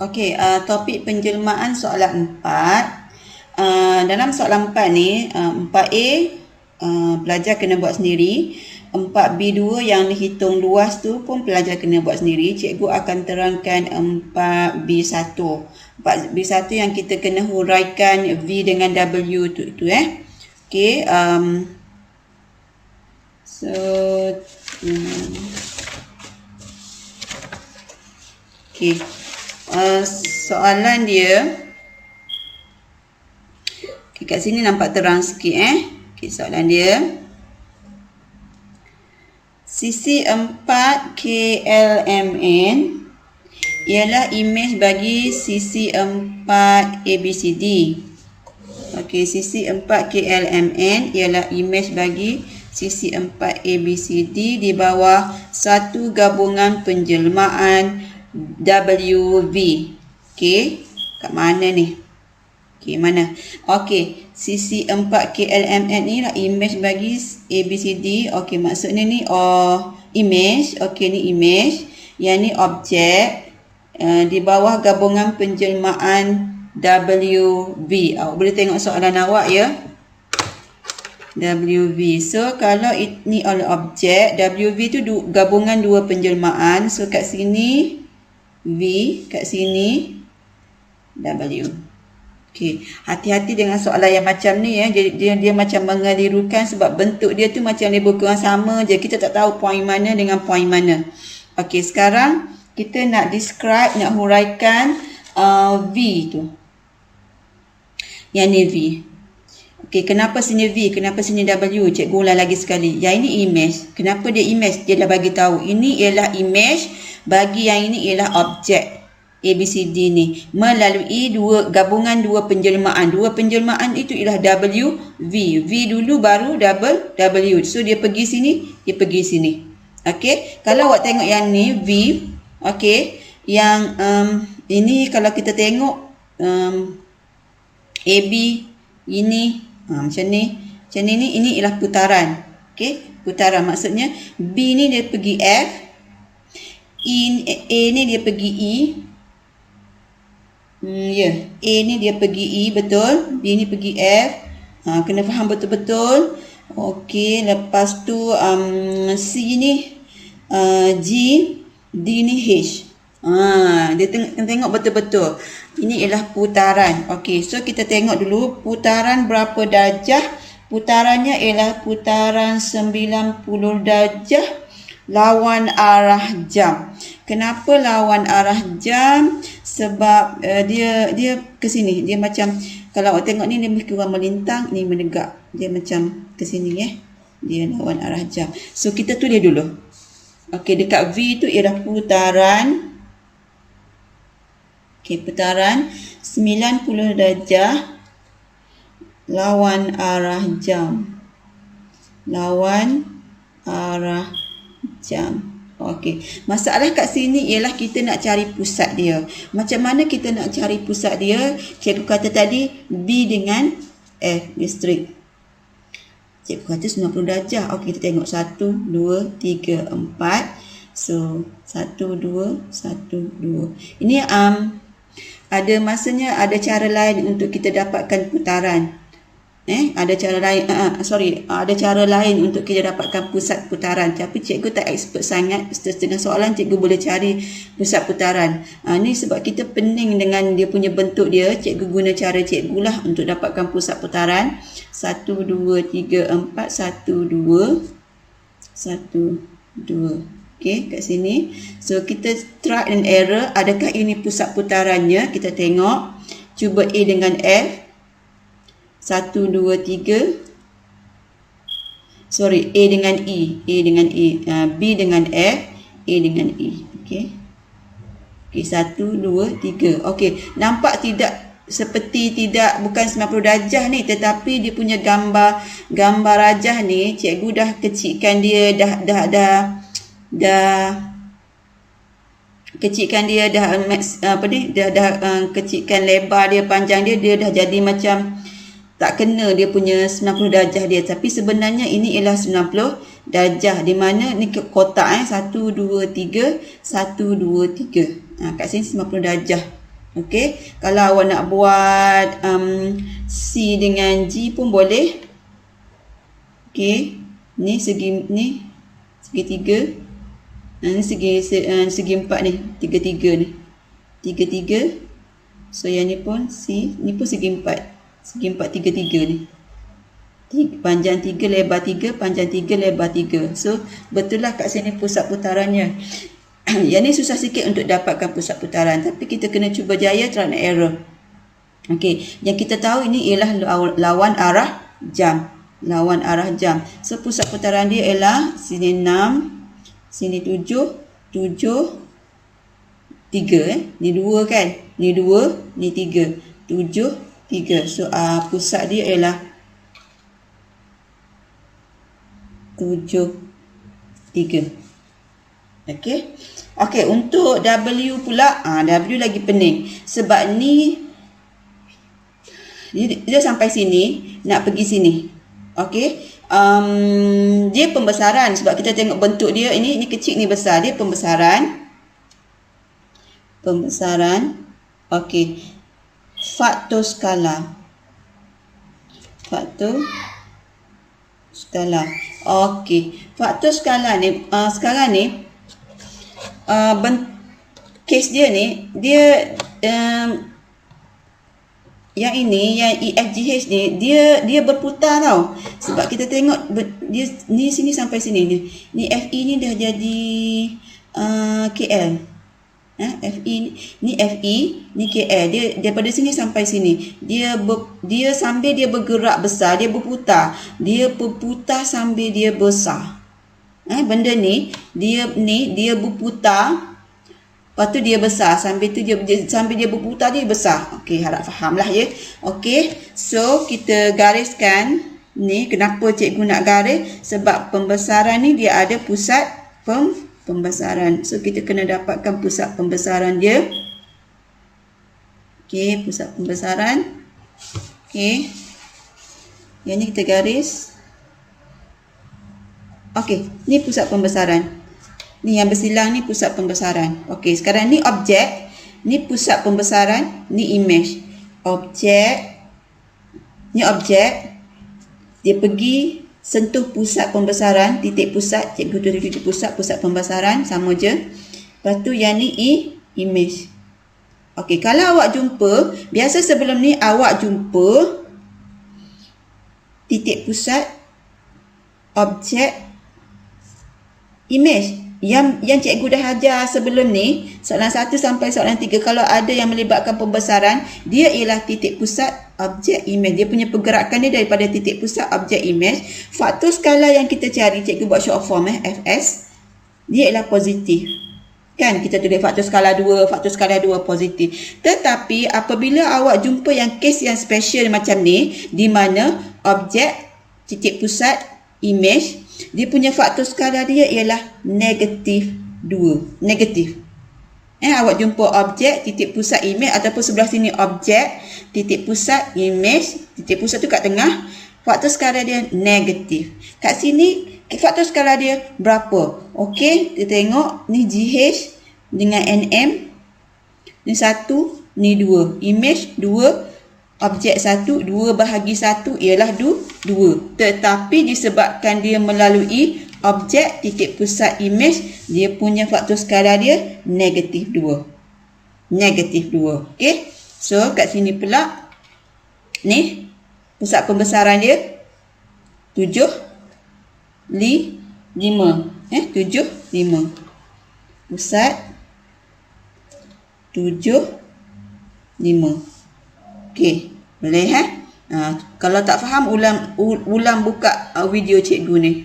Okey, topik penjelmaan soalan 4. Dalam soalan 4 ni, 4A pelajar kena buat sendiri. 4B2 yang dihitung luas tu pun pelajar kena buat sendiri. Cikgu akan terangkan 4B1. 4B1 yang kita kena huraikan V dengan W tu Okey, okey. Soalan dia, okay, kat sini nampak terang sikit okay, soalan dia, sisi 4 KLMN ialah imej bagi sisi 4 ABCD. Okey, sisi 4 KLMN ialah imej bagi sisi 4 ABCD di bawah satu gabungan penjelmaan WV. Okey, kat mana ni? Okey, mana? Okey, sisi 4 KLMN ni lah imej bagi ABCD. Okey, maksudnya ni imej. Okey, ni imej. Yang ni objek di bawah gabungan penjelmaan WV. Awak boleh tengok soalan awak ya. WV. So, kalau ini adalah objek, WV tu gabungan dua penjelmaan. So, kat sini V, kat sini W. Okey, hati-hati dengan soalan yang macam ni ya. Jadi dia macam mengelirukan sebab bentuk dia tu macam lebih kurang sama je. Kita tak tahu poin mana dengan poin mana. Okey, sekarang kita nak describe, nak huraikan V tu. Yang ni V. Okey, kenapa sini V? Kenapa sini W? Cikgu ulang lagi sekali. Yang ini image. Kenapa dia image? Dia dah bagi tahu. Ini ialah image bagi yang ini ialah objek ABCD ni melalui gabungan dua penjelmaan. Dua penjelmaan itu ialah W, V. V dulu baru double W. So dia pergi sini, dia pergi sini. Okey, kalau awak tengok yang ni V, okey, yang ini kalau kita tengok AB ini macam ni. Macam ni ini ialah putaran. Okey, putaran maksudnya B ni dia pergi F, A ni dia pergi E. A ni dia pergi E, betul. B ni pergi F. Kena faham betul-betul. Okey, lepas tu C ni G, D ni H. Dia tengok betul-betul. Ini ialah putaran. Okey, so kita tengok dulu putaran berapa darjah. Putarannya ialah putaran 90 darjah lawan arah jam. Kenapa lawan arah jam? Sebab dia ke sini. Dia macam, kalau awak tengok ni, dia lebih kurang melintang, ni menegak. Dia macam ke sini Dia lawan arah jam. So kita tulis dulu. Okey, dekat V tu ialah putaran. Okey, putaran 90 darjah lawan arah jam. Lawan arah jam. Okey, masalah kat sini ialah kita nak cari pusat dia. Macam mana kita nak cari pusat dia? Cikgu kata tadi B dengan F, listrik. Cikgu kata 90 darjah. Okey, kita tengok 1, 2, 3, 4. So, 1, 2, 1, 2. Ini ada masanya, ada cara lain untuk kita dapatkan putaran. Ada cara lain, ada cara lain untuk kita dapatkan pusat putaran. Tapi cikgu tak expert sangat. Setengah soalan cikgu boleh cari pusat putaran. Ni sebab kita pening dengan dia punya bentuk dia. Cikgu guna cara cikgu lah untuk dapatkan pusat putaran. 1, 2, 3, 4, 1, 2, 1, 2. Okey, kat sini. So kita try and error. Adakah ini pusat putarannya? Kita tengok. Cuba A dengan F. 1, 2, 3. Sorry, A dengan E. A dengan E. B dengan F. A dengan E. Okey. Okey, 1, 2, 3. Okey, nampak tidak seperti bukan 90 darjah ni, tetapi dia punya gambar rajah ni cikgu dah kecilkan dia, dah kecilkan dia, dah kecilkan lebar dia, panjang dia dah jadi macam tak kena dia punya 90 darjah dia. Tapi sebenarnya ini ialah 90 darjah. Di mana ni kotak 1, 2, 3. 1, 2, 3. Kat sini 90 darjah. Okey, kalau awak nak buat C dengan G pun boleh. Okey, ni segitiga. Ni segi 4 ni, tiga ni. Tiga. So yang ni pun C, ni pun segi 4. Segi 4 tiga ni. Panjang 3, lebar 3, panjang 3, lebar 3. So betul lah kat sini pusat putarannya. Yang ni susah sikit untuk dapatkan pusat putaran, tapi kita kena cuba jaya, trial and error. Okey, yang kita tahu ini ialah lawan arah jam. Lawan arah jam. So pusat putaran dia ialah sini 6, sini 7, 3 Ni 2 kan? Ni 2, ni 3. 7, 3. So pusat dia ialah 7, 3. Okey, untuk W pula, W lagi pening. Sebab ni dia sampai sini, nak pergi sini. Okey. Dia pembesaran sebab kita tengok bentuk dia, ini kecil, ni besar. Dia pembesaran. Okey. Faktor skala. Okey. Faktor skala ni sekarang ni case dia ni, dia yang ini, yang EFGH ni, dia berputar tau. Sebab kita tengok dia ni sini sampai sini ni FE ni dah jadi KL. FE ni KL. Dia daripada sini sampai sini. Dia sambil dia bergerak besar, dia berputar. Dia berputar sambil dia besar. Benda ni dia berputar, lepas tu dia besar, sambil dia berputar dia besar. Okey, harap faham lah ya. Okey, so kita gariskan ni. Kenapa cikgu nak garis? Sebab pembesaran ni dia ada pusat pembesaran. So kita kena dapatkan pusat pembesaran dia. Okey, pusat pembesaran. Okey, yang ni kita garis. Okey, ni pusat pembesaran. Ni yang bersilang ni pusat pembesaran. Okey, sekarang ni objek, ni pusat pembesaran, ni image. Ni objek. Dia pergi sentuh pusat pembesaran, titik pusat, cikgu tulis titik pusat pembesaran, sama je. Lepas tu yang ni image. Okey, kalau awak jumpa, biasa sebelum ni awak jumpa titik pusat, objek, image. Yang cikgu dah ajar sebelum ni, soalan 1 sampai soalan 3, kalau ada yang melibatkan pembesaran, dia ialah titik pusat, objek, image. Dia punya pergerakan dia daripada titik pusat, objek, image. Faktor skala yang kita cari, cikgu buat short form FS, dia ialah positif. Kan kita tulis faktor skala 2 positif. Tetapi apabila awak jumpa yang kes yang special macam ni, di mana objek, titik pusat, image, dia punya faktor skala dia ialah negatif 2. Negatif. Awak jumpa objek, titik pusat, image, ataupun sebelah sini objek, titik pusat, image, titik pusat tu kat tengah, faktor skala dia negatif. Kat sini faktor skala dia berapa? Okey, kita tengok ni GH dengan NM. Ni 1, ni 2. Image 2, objek 1, 2 bahagi 1 ialah 2. Tetapi disebabkan dia melalui objek, titik pusat, image, dia punya faktor skala dia negatif 2. Negatif 2. Okey. So kat sini pula ni pusat pembesaran dia 7, 5. 7, 5. Pusat 7, 5. Okey. Boleh kalau tak faham ulang buka video cikgu ni.